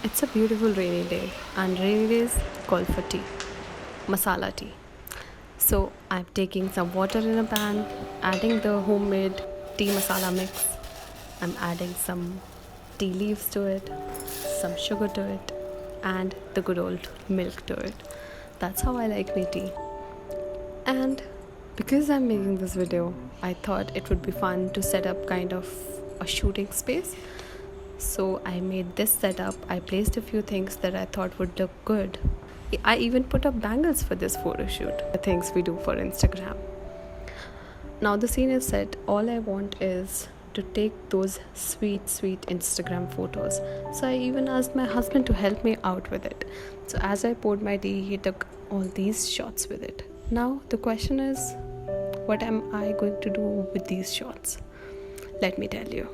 It's a beautiful rainy day, and rainy days call for tea, masala tea. So I'm taking some water in a pan, adding the homemade tea masala mix. I'm adding some tea leaves to it, some sugar to it, and the good old milk to it. That's how I like my tea. And because I'm making this video, I thought it would be fun to set up kind of a shooting space. So I made this setup. I placed a few things that I thought would look good. I even put up bangles for this photo shoot, the things we do for Instagram. Now the scene is set. All I want is to take those sweet, sweet Instagram photos. So I even asked my husband to help me out with it. So as I poured my tea, he took all these shots with it. Now the question is, what am I going to do with these shots? Let me tell you.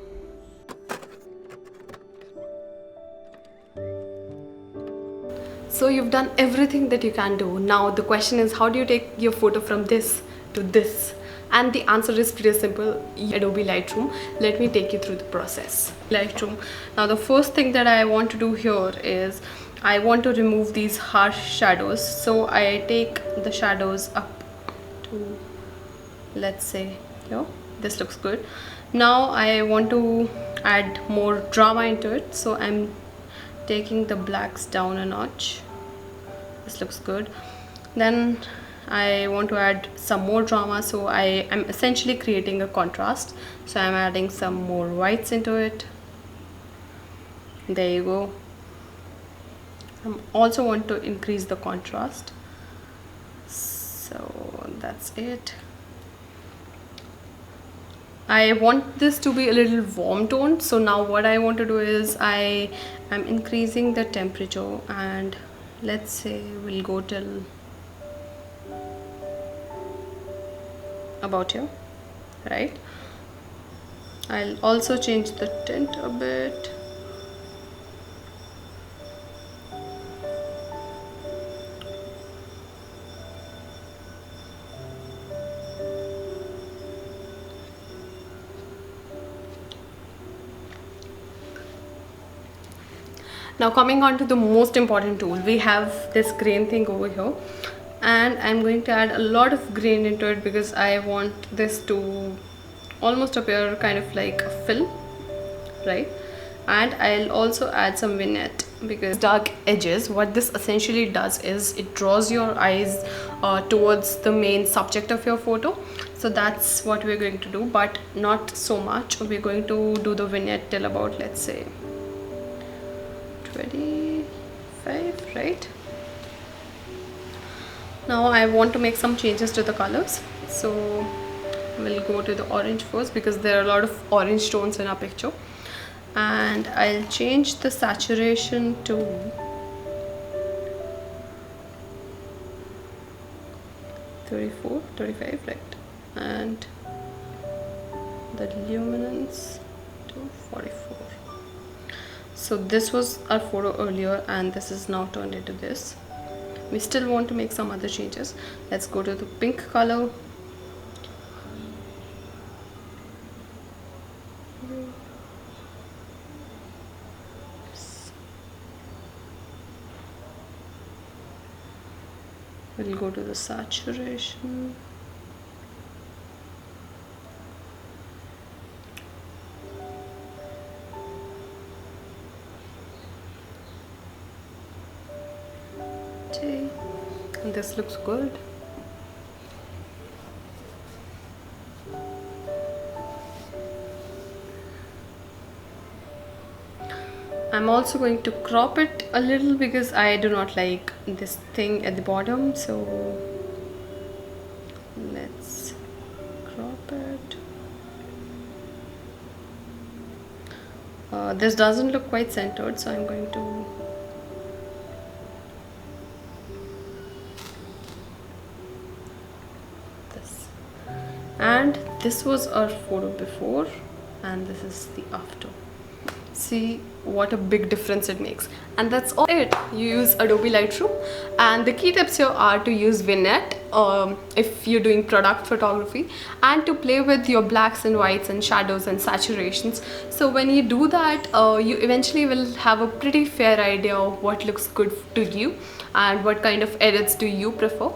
So you've done everything that you can do. Now the question is, how do you take your photo from this to this? And the answer is pretty simple. Adobe Lightroom. Let me take you through the process. Lightroom. Now the first thing that I want to do here is I want to remove these harsh shadows. So I take the shadows up to, let's say, here. This looks good. Now I want to add more drama into it. So I'm taking the blacks down a notch. This looks good. Then I want to add some more drama, so I am essentially creating a contrast. So I'm adding some more whites into it. There you go. I also want to increase the contrast, so that's it. I want this to be a little warm toned, so now what I want to do is I am increasing the temperature, and let's say we'll go till about here, right? I'll also change the tint a bit. Now coming on to the most important tool, we have this grain thing over here, and I'm going to add a lot of grain into it because I want this to almost appear kind of like a film, right? And I'll also add some vignette because dark edges, what this essentially does is it draws your eyes towards the main subject of your photo. So that's what we're going to do, but not so much. We're going to do the vignette till about, let's say, 25, right? Now I want to make some changes to the colors, so we'll go to the orange first because there are a lot of orange tones in our picture, and I'll change the saturation to 34, 35, right? And the luminance to 44. So this was our photo earlier, and this is now turned into this. We still want to make some other changes. Let's go to the pink color. We'll go to the saturation. And this looks good. I'm also going to crop it a little because I do not like this thing at the bottom, so let's crop it. This doesn't look quite centered, so I'm going to this. And this was our photo before, and this is the after. See what a big difference it makes. And that's all it. You use Adobe Lightroom, and the key tips here are to use vignette if you're doing product photography, and to play with your blacks and whites and shadows and saturations. So when you do that, you eventually will have a pretty fair idea of what looks good to you and what kind of edits do you prefer.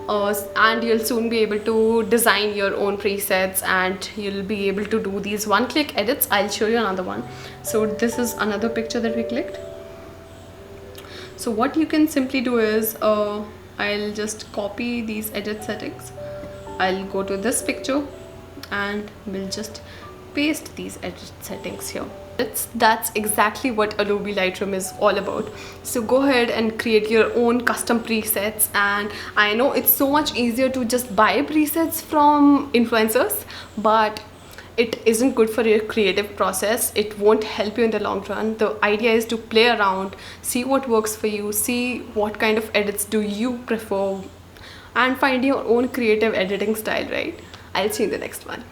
And you'll soon be able to design your own presets, and you'll be able to do these one-click edits. I'll show you another one. So this is another picture that we clicked. So what you can simply do is I'll just copy these edit settings. I'll go to this picture and we'll just paste these edit settings here. That's exactly what Adobe Lightroom is all about. So go ahead and create your own custom presets. And I know it's so much easier to just buy presets from influencers, but it isn't good for your creative process. It won't help you in the long run. The idea is to play around, see what works for you, see what kind of edits do you prefer, and find your own creative editing style, right? I'll see you in the next one.